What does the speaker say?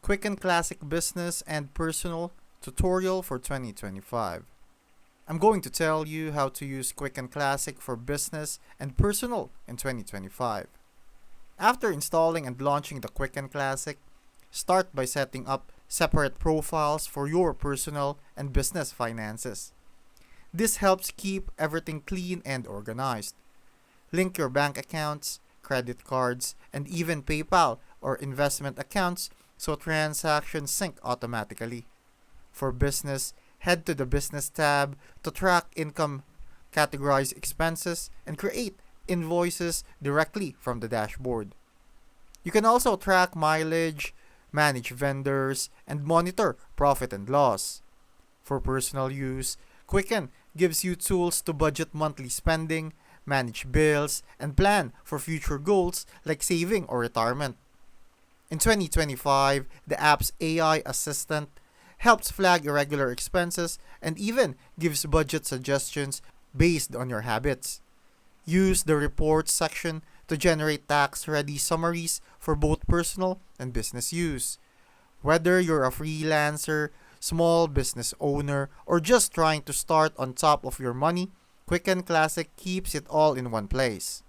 Quicken Classic Business and Personal Tutorial for 2025. I'm going to tell you how to use Quicken Classic for business and personal in 2025. After installing and launching the Quicken Classic, start by setting up separate profiles for your personal and business finances. This helps keep everything clean and organized. Link your bank accounts, credit cards, and even PayPal or investment accounts so transactions sync automatically. For business, head to the Business tab to track income, categorize expenses, and create invoices directly from the dashboard. You can also track mileage, manage vendors, and monitor profit and loss. For personal use, Quicken gives you tools to budget monthly spending, manage bills, and plan for future goals like saving or retirement. In 2025, the app's AI assistant helps flag irregular expenses and even gives budget suggestions based on your habits. Use the reports section to generate tax-ready summaries for both personal and business use. Whether you're a freelancer, small business owner, or just trying to start on top of your money, Quicken Classic keeps it all in one place.